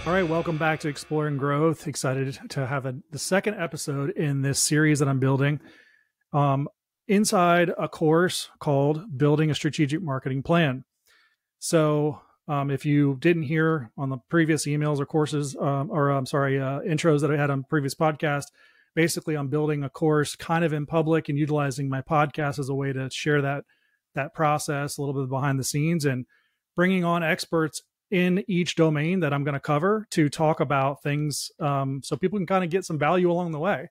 All right, welcome back to Exploring Growth. Excited to have the second episode in this series that I'm building inside a course called Building a Strategic Marketing Plan. So if you didn't hear on the previous emails or courses, intros that I had on previous podcasts, basically I'm building a course kind of in public and utilizing my podcast as a way to share that process, a little bit behind the scenes, and bringing on experts in each domain that I'm going to cover to talk about things so people can kind of get some value along the way.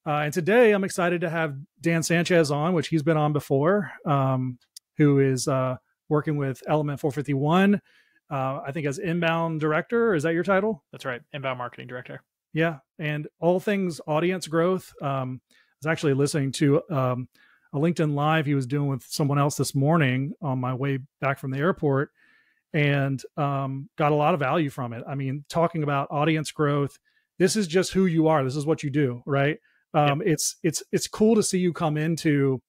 And today I'm excited to have Dan Sanchez on, which he's been on before, who is working with Element 451, I think as inbound director. Is that your title? That's right. Inbound marketing director. Yeah. And all things audience growth. I was actually listening to a LinkedIn Live he was doing with someone else this morning on my way back from the airport, and got a lot of value from it. I mean, talking about audience growth, this is just who you are. This is what you do, right? Yep. It's cool to see you come into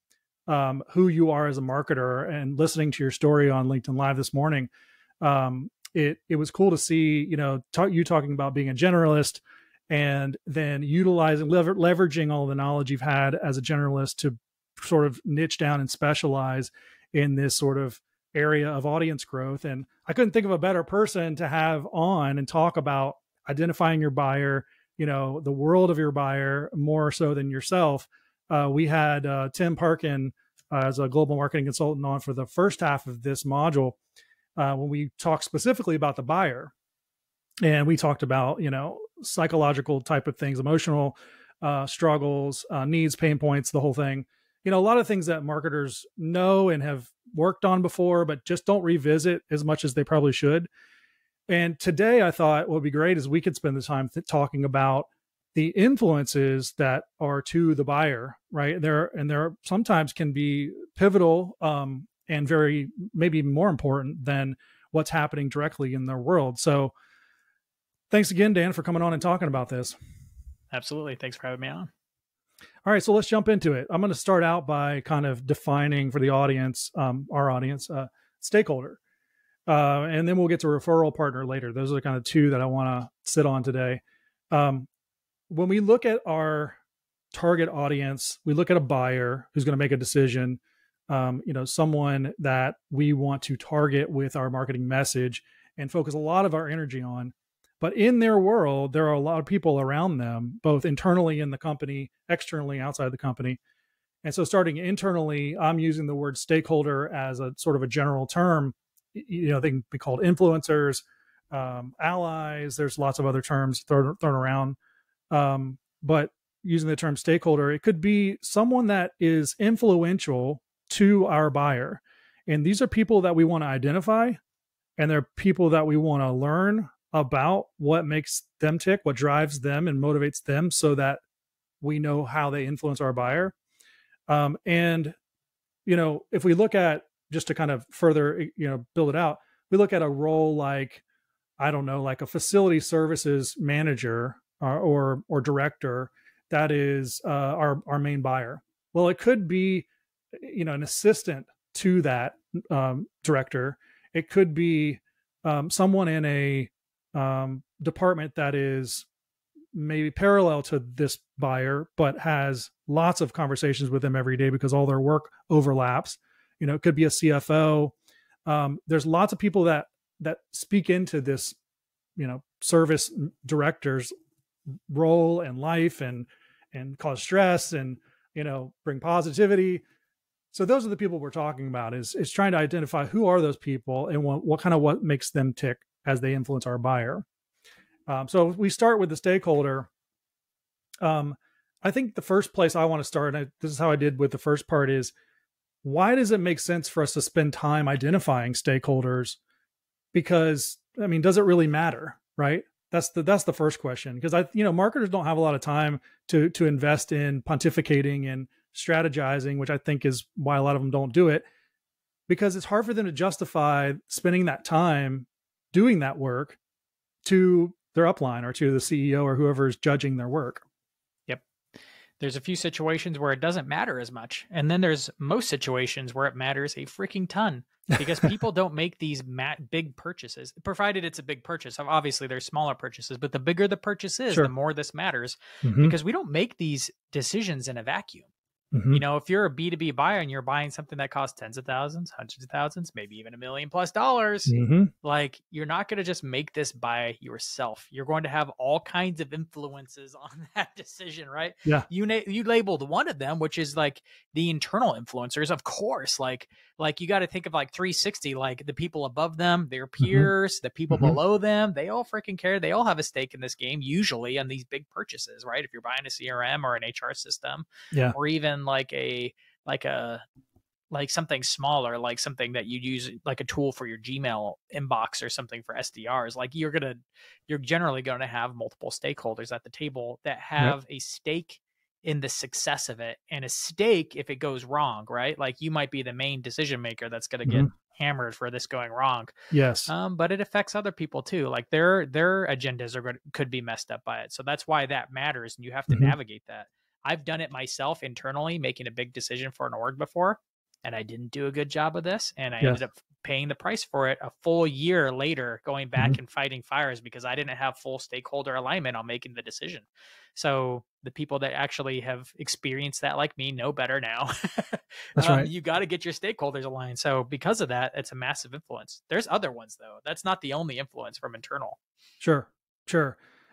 who you are as a marketer, and listening to your story on LinkedIn Live this morning. It was cool to see, you talking about being a generalist and then utilizing, leveraging all the knowledge you've had as a generalist to sort of niche down and specialize in this sort of area of audience growth. And I couldn't think of a better person to have on and talk about identifying your buyer, the world of your buyer more so than yourself. We had Tim Parkin as a global marketing consultant on for the first half of this module when we talked specifically about the buyer. And we talked about, psychological type of things, emotional struggles, needs, pain points, the whole thing. A lot of things that marketers know and have worked on before, but just don't revisit as much as they probably should. And today I thought what would be great is we could spend the time talking about the influences that are to the buyer, right? There sometimes can be pivotal and very, maybe more important than what's happening directly in their world. So thanks again, Dan, for coming on and talking about this. Absolutely. Thanks for having me on. All right, so let's jump into it. I'm going to start out by kind of defining for the audience, our audience, stakeholder. And then we'll get to referral partner later. Those are the kind of two that I want to sit on today. When we look at our target audience, we look at a buyer who's going to make a decision, someone that we want to target with our marketing message and focus a lot of our energy on. But in their world, there are a lot of people around them, both internally in the company, externally outside the company. And so starting internally, I'm using the word stakeholder as a sort of a general term. They can be called influencers, allies. There's lots of other terms thrown around. But using the term stakeholder, it could be someone that is influential to our buyer. And these are people that we want to identify, and they're people that we want to learn about what makes them tick, what drives them and motivates them, so that we know how they influence our buyer. And if we look at, just to kind of further, build it out, we look at a role like, I don't know, like a facility services manager or director that is our main buyer. Well, it could be, an assistant to that director. It could be someone in a department that is maybe parallel to this buyer, but has lots of conversations with them every day because all their work overlaps. It could be a CFO. There's lots of people that speak into this, service director's role and life and cause stress and, bring positivity. So those are the people we're talking about, is trying to identify who are those people and what makes them tick as they influence our buyer. So we start with the stakeholder. I think the first place I want to start, and this is how I did with the first part, is why does it make sense for us to spend time identifying stakeholders? Because, does it really matter, right? That's the first question. Because marketers don't have a lot of time to invest in pontificating and strategizing, which I think is why a lot of them don't do it, because it's hard for them to justify spending that time doing that work to their upline or to the CEO or whoever is judging their work. Yep. There's a few situations where it doesn't matter as much. And then there's most situations where it matters a freaking ton because people don't make these big purchases, provided it's a big purchase. Obviously, there's smaller purchases, but the bigger the purchase is, the more this matters because we don't make these decisions in a vacuum. You know, if you're a B2B buyer and you're buying something that costs tens of thousands, hundreds of thousands, maybe even $1 million+ like you're not going to just make this by yourself. You're going to have all kinds of influences on that decision, right? Yeah. You labeled one of them, which is like the internal influencers, of course. Like you got to think of like 360, like the people above them, their peers, the people below them, they all freaking care. They all have a stake in this game, usually on these big purchases, right? If you're buying a CRM or an HR system, or even like something smaller, like something that you use like a tool for your Gmail inbox or something for SDRs, like you're generally going to have multiple stakeholders at the table that have a stake in the success of it, and a stake if it goes wrong, right? Like you might be the main decision maker that's going to get hammered for this going wrong. Yes. But it affects other people too. Like their agendas could be messed up by it. So that's why that matters, and you have to navigate that. I've done it myself internally, making a big decision for an org before, and I didn't do a good job of this. And I ended up paying the price for it a full year later, going back and fighting fires because I didn't have full stakeholder alignment on making the decision. So the people that actually have experienced that, like me, know better now. That's right. You got to get your stakeholders aligned. So because of that, it's a massive influence. There's other ones though. That's not the only influence from internal. Sure.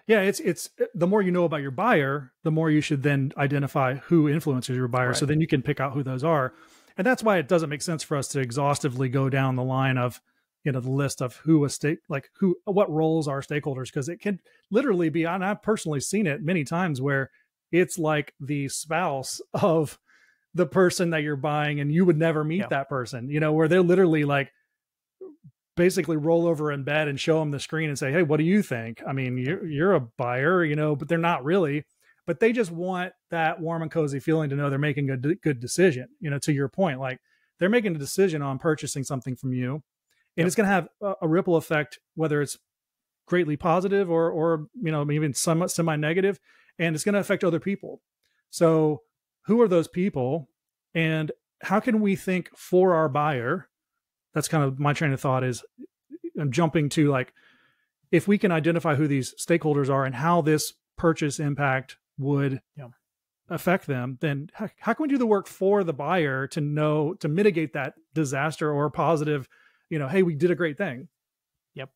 Yeah, it's the more you know about your buyer, the more you should then identify who influences your buyer. Right. So then you can pick out who those are. And that's why it doesn't make sense for us to exhaustively go down the line of, the list of what roles are stakeholders, because it can literally be, and I've personally seen it many times where it's like the spouse of the person that you're buying and you would never meet that person, where they're literally like, basically roll over in bed and show them the screen and say, hey, what do you think? I mean, you're a buyer, but they're not really, but they just want that warm and cozy feeling to know they're making a good decision. To your point, like they're making a decision on purchasing something from you, and it's going to have a ripple effect, whether it's greatly positive or maybe somewhat semi-negative, and it's going to affect other people. So who are those people, and how can we think for our buyer? That's kind of my train of thought. Is I'm jumping to like, if we can identify who these stakeholders are and how this purchase impact would affect them, then how can we do the work for the buyer to mitigate that disaster or positive, hey, we did a great thing. Yep.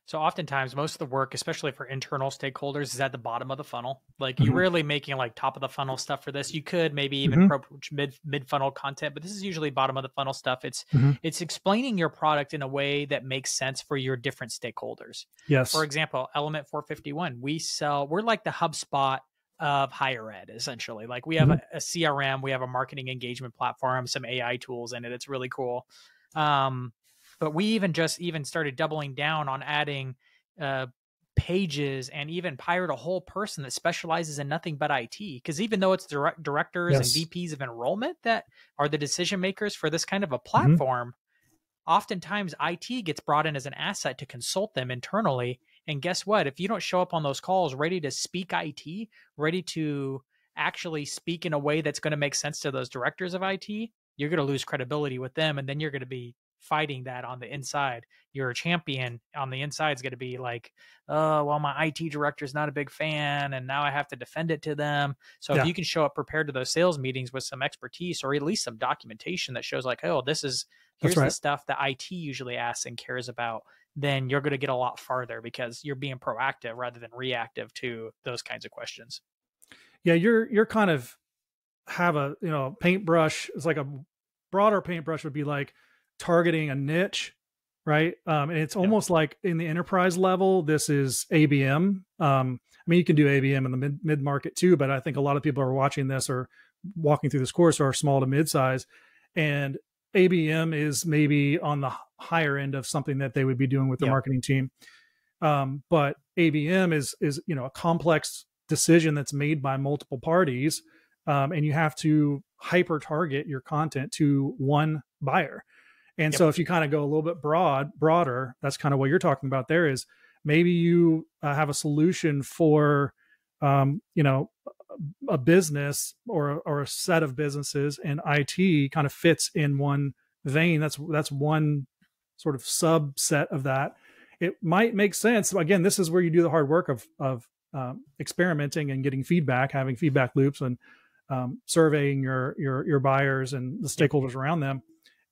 So oftentimes most of the work, especially for internal stakeholders, is at the bottom of the funnel. Like you're rarely making like top of the funnel stuff for this. You could maybe even approach mid funnel content, but this is usually bottom of the funnel stuff. It's explaining your product in a way that makes sense for your different stakeholders. Yes. For example, Element 451, we're like the HubSpot of higher ed, essentially. Like we have a CRM, we have a marketing engagement platform, some AI tools in it. It's really cool. But we even started doubling down on adding pages and even hired a whole person that specializes in nothing but IT. Because even though it's directors and VPs of enrollment that are the decision makers for this kind of a platform, oftentimes IT gets brought in as an asset to consult them internally. And guess what? If you don't show up on those calls ready to speak IT, ready to actually speak in a way that's going to make sense to those directors of IT, you're going to lose credibility with them. And then you're going to be fighting that on the inside. Your champion on the inside is going to be like, oh, well, my IT director is not a big fan, and now I have to defend it to them. So if you can show up prepared to those sales meetings with some expertise, or at least some documentation that shows like, oh, here's the stuff that IT usually asks and cares about, then you're going to get a lot farther because you're being proactive rather than reactive to those kinds of questions. Yeah, you're kind of have a paintbrush. It's like a broader paintbrush would be like targeting a niche, right? And it's almost like in the enterprise level, this is ABM. I mean, you can do ABM in the mid market too, but I think a lot of people are watching this or walking through this course are small to mid-size, and ABM is maybe on the higher end of something that they would be doing with their marketing team. But ABM is a complex decision that's made by multiple parties, and you have to hyper target your content to one buyer. And so if you kind of go a little bit broader, that's kind of what you're talking about there, is maybe you have a solution for, a business or a set of businesses, and IT kind of fits in one vein. That's one sort of subset of that. It might make sense. Again, this is where you do the hard work of experimenting and getting feedback, having feedback loops, and surveying your buyers and the stakeholders around them,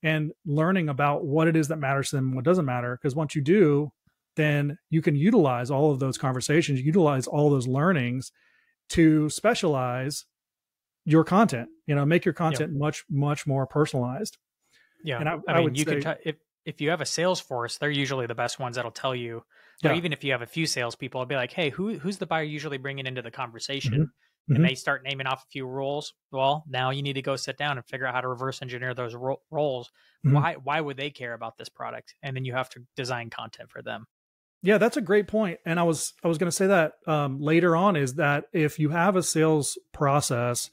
and learning about what it is that matters to them and what doesn't matter. Because once you do, then you can utilize all of those conversations, utilize all those learnings to specialize your content, make your content much, much more personalized. Yeah. And I mean, you can, if you have a sales force, they're usually the best ones that'll tell you, or even if you have a few salespeople, I'll be like, hey, who's the buyer usually bringing into the conversation? And they start naming off a few roles. Well, now you need to go sit down and figure out how to reverse engineer those roles. Why would they care about this product? And then you have to design content for them. Yeah, that's a great point. And I was going to say that later on, is that if you have a sales process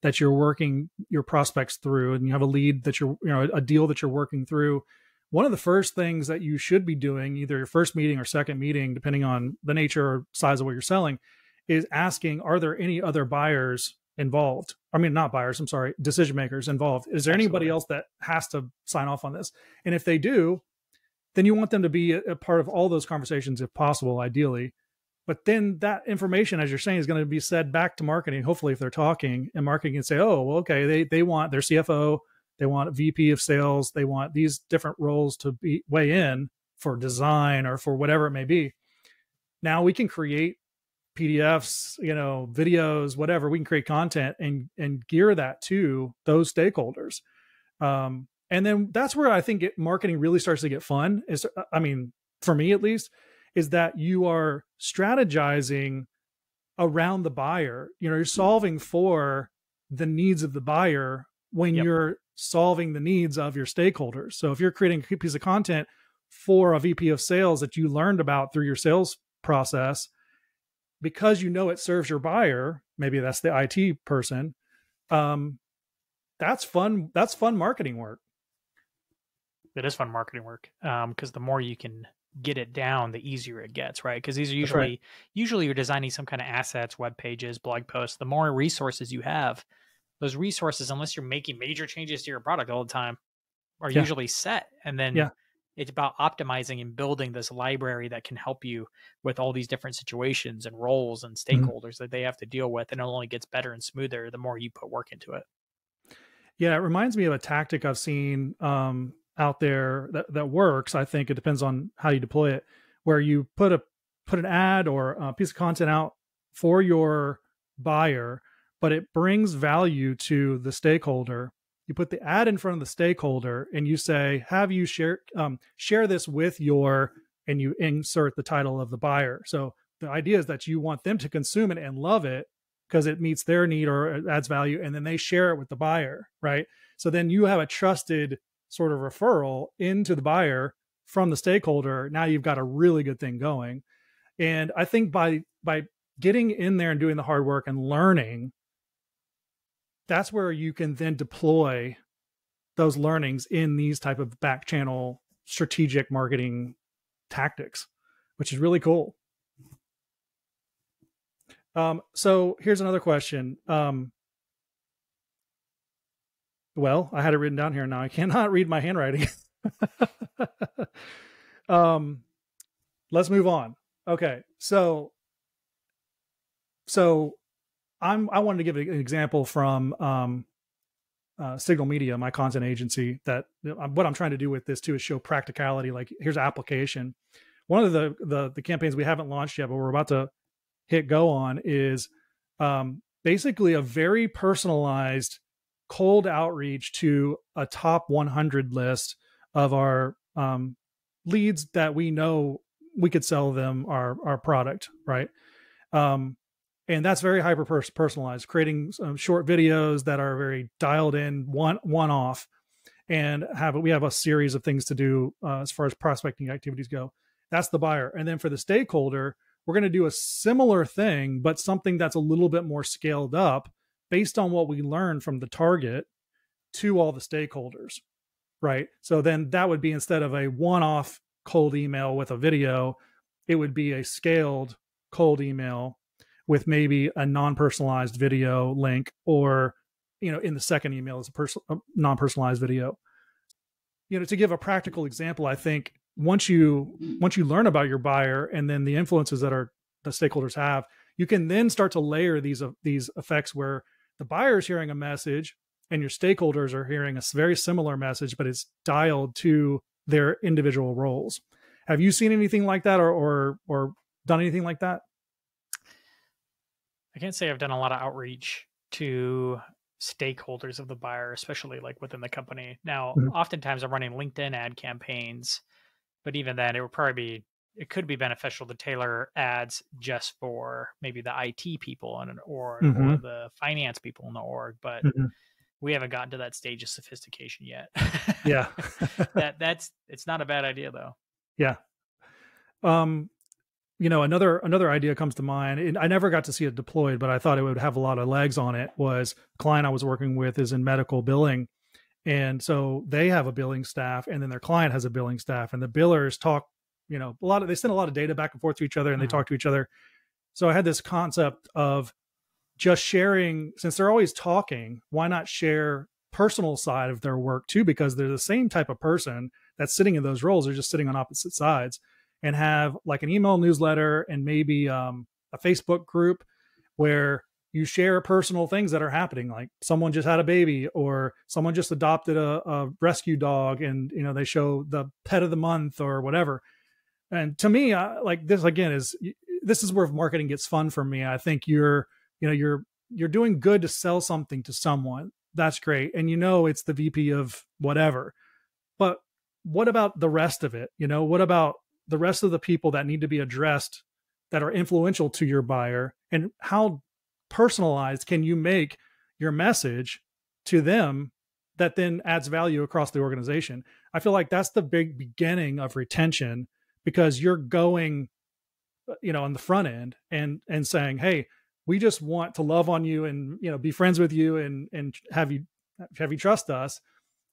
that you're working your prospects through, and you have a lead that a deal that you're working through, one of the first things that you should be doing, either your first meeting or second meeting, depending on the nature or size of what you're selling, is asking, are there any other buyers involved? I mean, not buyers, I'm sorry, decision makers involved. Is there anybody else that has to sign off on this? And if they do, then you want them to be a part of all those conversations if possible, ideally. But then that information, as you're saying, is going to be said back to marketing, hopefully, if they're talking, and marketing can say, oh, well, okay, they want their CFO, they want a VP of sales, they want these different roles to weigh in for design or for whatever it may be. Now we can create PDFs, videos, whatever. We can create content and gear that to those stakeholders. And then that's where I think marketing really starts to get fun. For me at least, is that you are strategizing around the buyer. You're solving for the needs of the buyer when you're solving the needs of your stakeholders. So if you're creating a piece of content for a VP of sales that you learned about through your sales process, because it serves your buyer, maybe that's the IT person, that's fun. That's fun marketing work. It is fun marketing work, because the more you can get it down, the easier it gets, right? Because these are usually you're designing some kind of assets, web pages, blog posts. The more resources you have, those resources, unless you're making major changes to your product all the time, are usually set. And then it's about optimizing and building this library that can help you with all these different situations and roles and stakeholders that they have to deal with. And it only gets better and smoother the more you put work into it. Yeah, it reminds me of a tactic I've seen out there that works. I think it depends on how you deploy it, where you put an ad or a piece of content out for your buyer, but it brings value to the stakeholder. You put the ad in front of the stakeholder and you say, have you share this with and you insert the title of the buyer. So the idea is that you want them to consume it and love it because it meets their need or it adds value, and then they share it with the buyer, right? So then you have a trusted sort of referral into the buyer from the stakeholder. Now you've got a really good thing going. And I think by getting in there and doing the hard work and learning, that's where you can then deploy those learnings in these type of back channel strategic marketing tactics, which is really cool. So here's another question. Well, I had it written down here. Now I cannot read my handwriting. Let's move on. Okay. So I wanted to give an example from Signal Media, my content agency, that what I'm trying to do with this too is show practicality. Like, here's application. One of the campaigns we haven't launched yet, but we're about to hit go on, is basically a very personalized cold outreach to a top 100 list of our leads that we know we could sell them our product, right? And that's very hyper personalized, creating some short videos that are very dialed in, one off, and we have a series of things to do as far as prospecting activities go. That's the buyer. And then for the stakeholder, we're going to do a similar thing, but something that's a little bit more scaled up based on what we learned from the target to all the stakeholders, right? So then that would be, instead of a one-off cold email with a video, it would be a scaled cold email with maybe a non-personalized video link, or, in the second email is a non-personalized video. To give a practical example, I think once you learn about your buyer and then the influences that the stakeholders have, you can then start to layer these effects where the buyer is hearing a message and your stakeholders are hearing a very similar message, but it's dialed to their individual roles. Have you seen anything like that, or done anything like that? I can't say I've done a lot of outreach to stakeholders of the buyer, especially like within the company. Now, oftentimes I'm running LinkedIn ad campaigns, but even then it could be beneficial to tailor ads just for maybe the IT people in an org or the finance people in the org, but we haven't gotten to that stage of sophistication yet. Yeah. It's not a bad idea though. Yeah. Another idea comes to mind, and I never got to see it deployed, but I thought it would have a lot of legs on it. Was a client I was working with is in medical billing. And so they have a billing staff, and then their client has a billing staff, and the billers talk, they send a lot of data back and forth to each other, and they talk to each other. So I had this concept of just sharing, since they're always talking, why not share personal side of their work too? Because they're the same type of person that's sitting in those roles. They're just sitting on opposite sides, and have like an email newsletter and maybe a Facebook group where you share personal things that are happening. Like someone just had a baby, or someone just adopted a rescue dog, and, they show the pet of the month or whatever. And to me, like this again this is where marketing gets fun for me. I think you're doing good to sell something to someone. That's great. And it's the VP of whatever, but what about the rest of it? What about the rest of the people that need to be addressed that are influential to your buyer, and how personalized can you make your message to them that then adds value across the organization? I feel like that's the big beginning of retention, because you're going, on the front end and saying, hey, we just want to love on you and, be friends with you and have you trust us.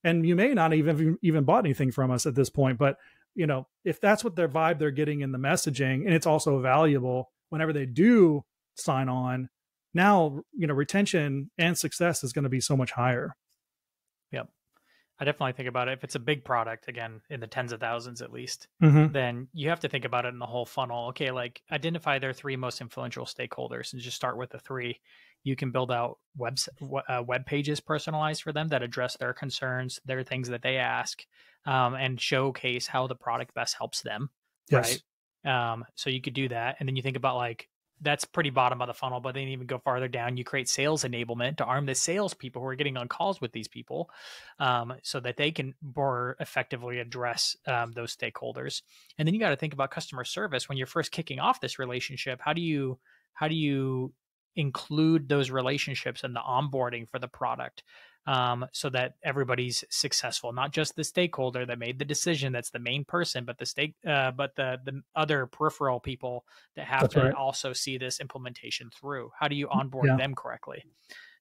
And you may not even bought anything from us at this point, but if that's what their vibe they're getting in the messaging, and it's also valuable whenever they do sign on, now, retention and success is going to be so much higher. Yep. I definitely think about it. If it's a big product, again, in the tens of thousands at least, then you have to think about it in the whole funnel. Okay, like identify their 3 most influential stakeholders and just start with the 3. You can build out web pages personalized for them that address their concerns, their things that they ask, and showcase how the product best helps them. Yes. Right. So you could do that. And then you think about like, that's pretty bottom of the funnel, but then even go farther down, you create sales enablement to arm the salespeople who are getting on calls with these people, so that they can more effectively address those stakeholders. And then you got to think about customer service when you're first kicking off this relationship. How do you include those relationships in the onboarding for the product, so that everybody's successful, not just the stakeholder that made the decision, that's the main person, but the other peripheral people that have to also see this implementation through. How do you onboard them correctly?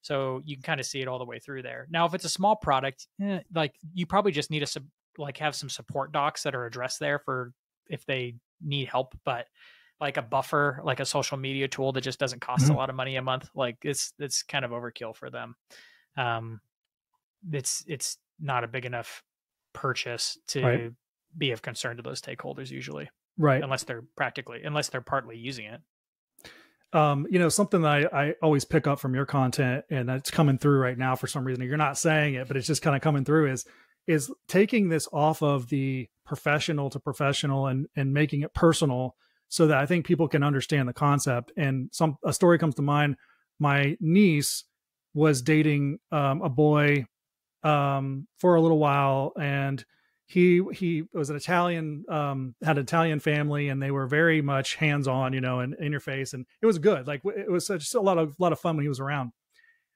So you can kind of see it all the way through there. Now, if it's a small product, like you probably just need have some support docs that are addressed there for if they need help, but like a buffer, like a social media tool that just doesn't cost a lot of money a month, like it's kind of overkill for them. It's not a big enough purchase to be of concern to those stakeholders usually, right? Unless they're partly using it. Something that I always pick up from your content, and it's coming through right now for some reason. You're not saying it, but it's just kind of coming through, is taking this off of the professional to professional and making it personal, so that I think people can understand the concept. And a story comes to mind. My niece was dating a boy for a little while, and he was an Italian, had an Italian family, and they were very much hands-on, and in your face, and it was good. Like it was just a lot of fun when he was around.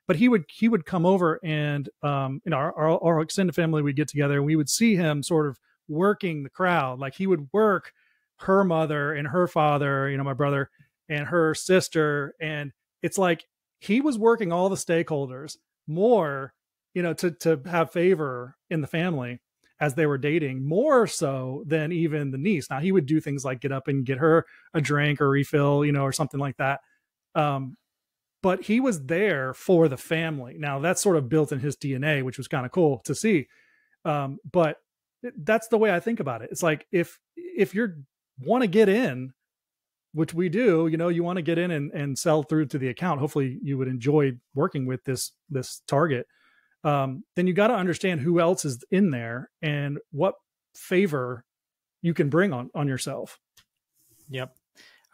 But he would come over, and our extended family would get together, and we would see him sort of working the crowd. Like he would work her mother and her father, my brother and her sister, and it's like he was working all the stakeholders more, to have favor in the family as they were dating, more so than even the niece. Now he would do things like get up and get her a drink or refill, or something like that. But he was there for the family. Now that's sort of built in his DNA, which was kind of cool to see. But that's the way I think about it. It's like, if you want to get in, which we do, you want to get in and sell through to the account. Hopefully you would enjoy working with this target. Then you got to understand who else is in there and what favor you can bring on yourself. Yep.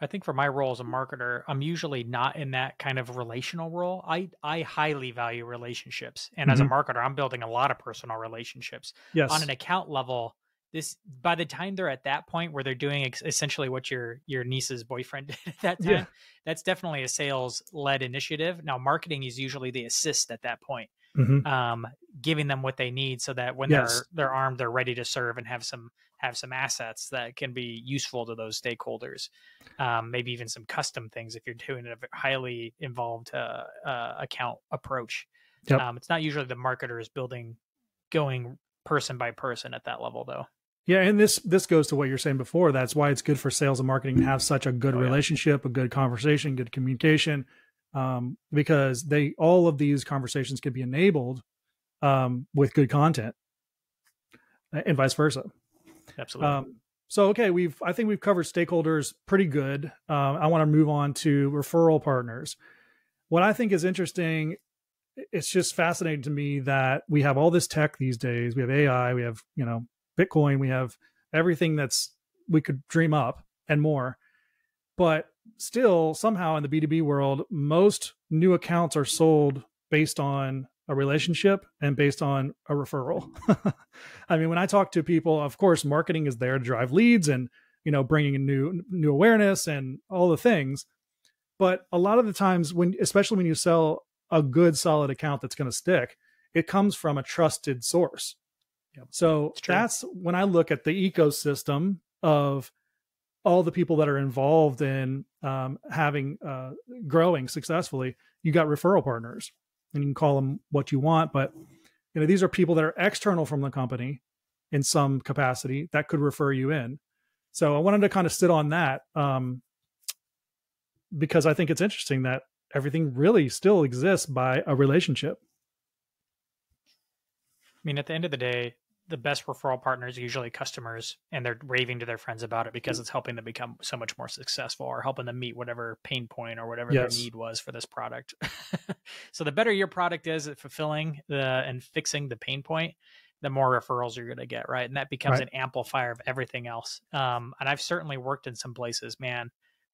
I think for my role as a marketer, I'm usually not in that kind of relational role. I highly value relationships. And as a marketer, I'm building a lot of personal relationships. Yes. On an account level, by the time they're at that point where they're doing essentially what your niece's boyfriend did at that time, that's definitely a sales-led initiative. Now, marketing is usually the assist at that point, giving them what they need so that when they're armed, they're ready to serve and have some assets that can be useful to those stakeholders. Maybe even some custom things if you're doing a highly involved account approach. It's not usually the marketer is going person by person at that level, though. Yeah, and this goes to what you're saying before. That's why it's good for sales and marketing to have such a good relationship, a good conversation, good communication, because all of these conversations can be enabled with good content, and vice versa. Absolutely. So, okay, I think we've covered stakeholders pretty good. I want to move on to referral partners. What I think is interesting, it's just fascinating to me that we have all this tech these days. We have AI, we have, Bitcoin, we have everything we could dream up and more. But still, somehow in the B2B world, most new accounts are sold based on a relationship and based on a referral. I mean, when I talk to people, of course, marketing is there to drive leads and, bringing in new awareness and all the things. But a lot of the times especially when you sell a good, solid account that's going to stick, it comes from a trusted source. So that's when I look at the ecosystem of all the people that are involved in growing successfully. You got referral partners, and you can call them what you want, but these are people that are external from the company in some capacity that could refer you in. So I wanted to kind of sit on that because I think it's interesting that everything really still exists by a relationship. I mean, at the end of the day, the best referral partners are usually customers, and they're raving to their friends about it because it's helping them become so much more successful or helping them meet whatever pain point or whatever their need was for this product. So the better your product is at fulfilling and fixing the pain point, the more referrals you're going to get, right? And that becomes an amplifier of everything else. And I've certainly worked in some places, man,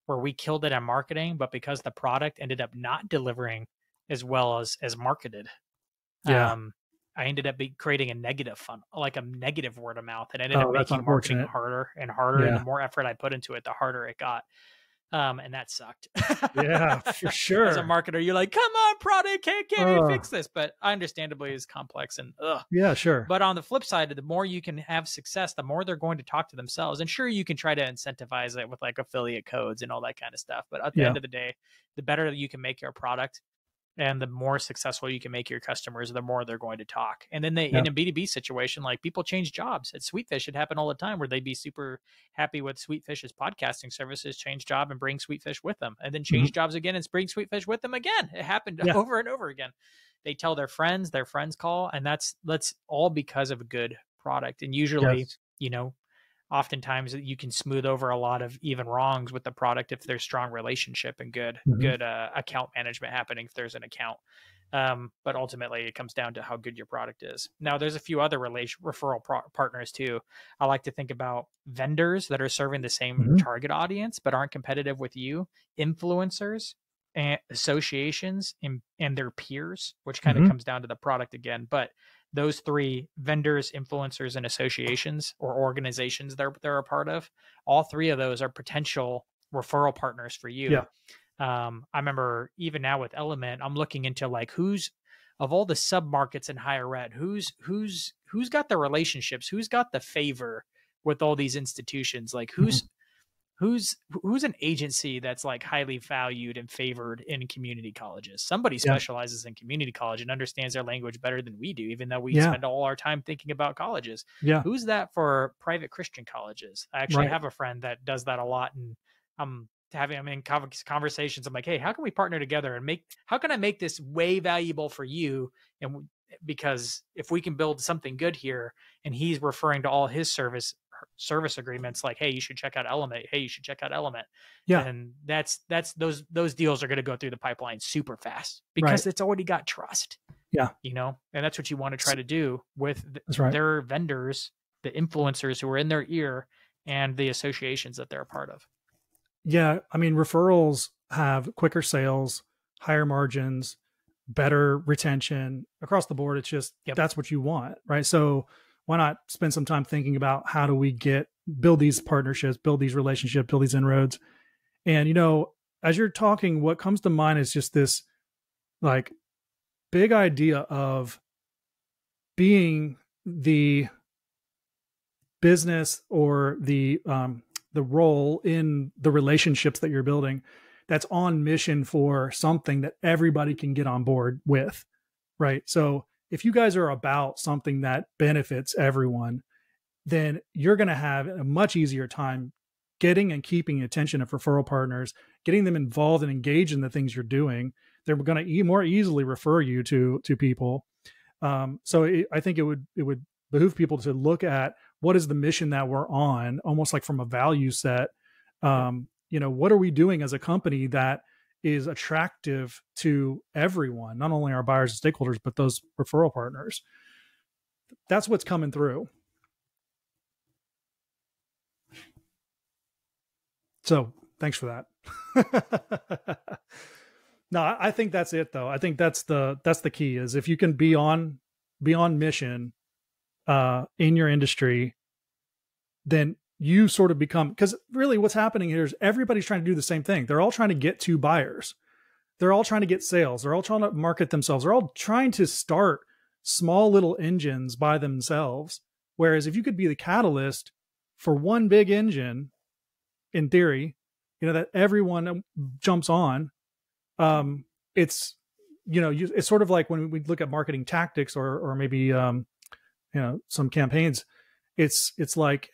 where we killed it on marketing, but because the product ended up not delivering as well as marketed, I ended up creating a negative funnel, like a negative word of mouth, and ended up making marketing harder and harder. And the more effort I put into it, the harder it got. And that sucked. Yeah, for sure. As a marketer, you're like, come on, product, can't you fix this? But understandably is complex and yeah, sure. But on the flip side, the more you can have success, the more they're going to talk to themselves. And sure, you can try to incentivize it with like affiliate codes and all that kind of stuff. But at the end of the day, the better you can make your product, and the more successful you can make your customers, the more they're going to talk. And then in a B2B situation, like people change jobs. At Sweetfish, it happened all the time where they'd be super happy with Sweetfish's podcasting services, change job and bring Sweetfish with them, and then change jobs again and bring Sweetfish with them again. It happened over and over again. They tell their friends call, and that's all because of a good product. And usually, oftentimes you can smooth over a lot of even wrongs with the product if there's strong relationship and good account management happening if there's an account. But ultimately it comes down to how good your product is. Now there's a few other referral partners too. I like to think about vendors that are serving the same target audience but aren't competitive with you, influencers and associations and their peers, which kind of comes down to the product again. But those three, vendors, influencers, and associations or organizations they're a part of, all three of those are potential referral partners for you. I remember even now with Element, I'm looking into like who's of all the sub markets in higher ed, who's got the relationships, who's got the favor with all these institutions, like who's an agency that's like highly valued and favored in community colleges. Somebody specializes in community college and understands their language better than we do, even though we spend all our time thinking about colleges. Who's that for private Christian colleges? I actually have a friend that does that a lot, and I'm having them in conversations. I'm like, hey, how can we partner together and how can I make this way valuable for you? And because if we can build something good here, and he's referring to all his service agreements, like, hey, you should check out Element. Hey, you should check out Element. Yeah. Then that's those deals are going to go through the pipeline super fast because it's already got trust. Yeah. And that's what you want to try to do with right. their vendors, the influencers who are in their ear, and the associations that they're a part of. Yeah. I mean, referrals have quicker sales, higher margins, better retention across the board. It's just, that's what you want, right? So why not spend some time thinking about how do we build these partnerships, build these relationships, build these inroads. And, as you're talking, what comes to mind is just this like big idea of being the business or the role in the relationships that you're building that's on mission for something that everybody can get on board with, right? So if you guys are about something that benefits everyone, then you're going to have a much easier time getting and keeping attention of referral partners, getting them involved and engaged in the things you're doing. They're going to more easily refer you to people. So I think it would behoove people to look at what is the mission that we're on, almost like from a value set. What are we doing as a company that is attractive to everyone, not only our buyers and stakeholders, but those referral partners? That's what's coming through. So thanks for that. No, I think that's it though. I think that's the key is if you can be on mission in your industry, then you sort of become, because really what's happening here is everybody's trying to do the same thing. They're all trying to get to buyers. They're all trying to get sales. They're all trying to market themselves. They're all trying to start small little engines by themselves. Whereas if you could be the catalyst for one big engine, in theory, that everyone jumps on, it's, it's sort of like when we look at marketing tactics or maybe, some campaigns, it's like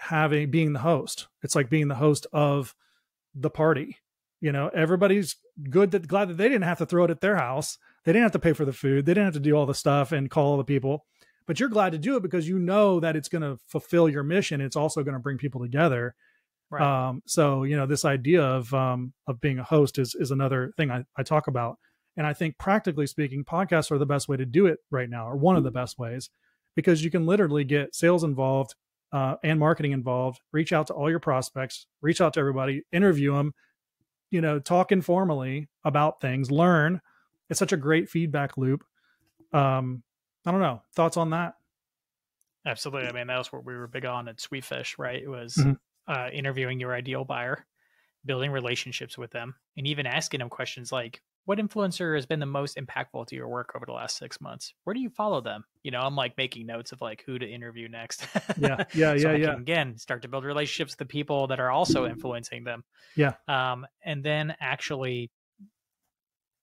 being the host. It's like being the host of the party. Everybody's glad that they didn't have to throw it at their house. They didn't have to pay for the food. They didn't have to do all the stuff and call all the people, but you're glad to do it because you know that it's going to fulfill your mission. It's also going to bring people together. Right. So, this idea of being a host is another thing I talk about. And I think practically speaking, podcasts are the best way to do it right now, or one of the best ways, because you can literally get sales involved and marketing involved, reach out to all your prospects, reach out to everybody, interview them, talk informally about things, learn. It's such a great feedback loop. I don't know. Thoughts on that? Absolutely. I mean, that was what we were big on at Sweetfish, right? It was interviewing your ideal buyer, building relationships with them, and even asking them questions like, what influencer has been the most impactful to your work over the last 6 months? Where do you follow them? I'm like making notes of like who to interview next. So I can, again, start to build relationships with the people that are also influencing them. Yeah. And then actually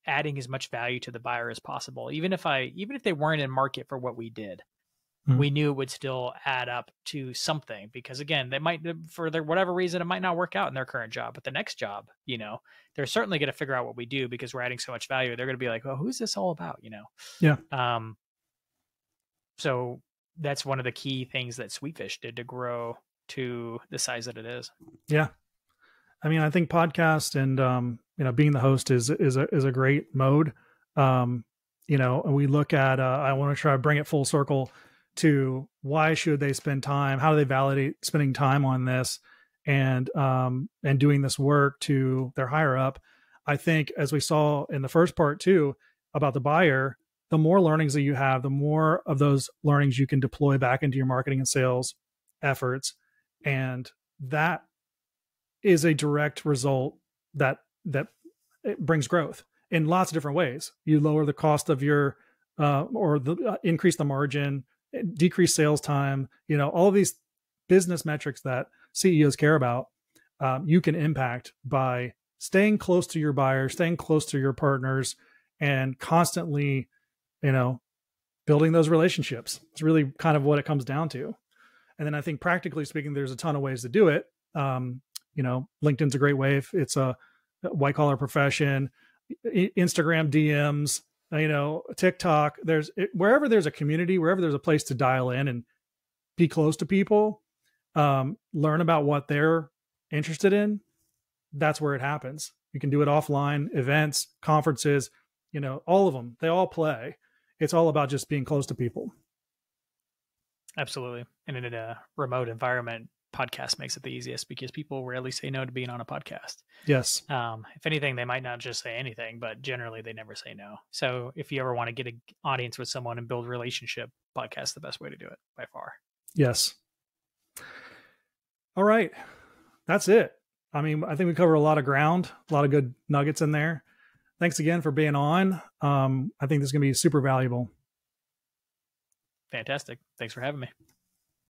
adding as much value to the buyer as possible. Even if they weren't in market for what we did, we knew it would still add up to something, because again, they might, for whatever reason, it might not work out in their current job, but the next job, they're certainly going to figure out what we do because we're adding so much value. They're going to be like, oh, who's this all about? Yeah. So that's one of the key things that Sweetfish did to grow to the size that it is. Yeah. I mean, I think podcast and, being the host is a great mode. And we look at, I want to try to bring it full circle to why should they spend time? How do they validate spending time on this and doing this work to their higher up? I think, as we saw in the first part too, about the buyer, the more learnings that you have, the more of those learnings you can deploy back into your marketing and sales efforts. And that is a direct result that it brings growth in lots of different ways. You lower the cost of your, increase the margin, decrease sales time, all of these business metrics that CEOs care about, you can impact by staying close to your buyers, staying close to your partners, and constantly, building those relationships. It's really kind of what it comes down to. And then I think practically speaking, there's a ton of ways to do it. LinkedIn's a great way. It's a white collar profession, Instagram DMs, TikTok. Wherever there's a community, wherever there's a place to dial in and be close to people, learn about what they're interested in. That's where it happens. You can do it offline, events, conferences, all of them. They all play. It's all about just being close to people. Absolutely. And in a remote environment, podcast makes it the easiest because people rarely say no to being on a podcast. Yes. If anything, they might not just say anything, but generally they never say no. So if you ever want to get an audience with someone and build a relationship, podcast is the best way to do it by far. Yes. All right. That's it. I mean, I think we covered a lot of ground, a lot of good nuggets in there. Thanks again for being on. I think this is going to be super valuable. Fantastic. Thanks for having me.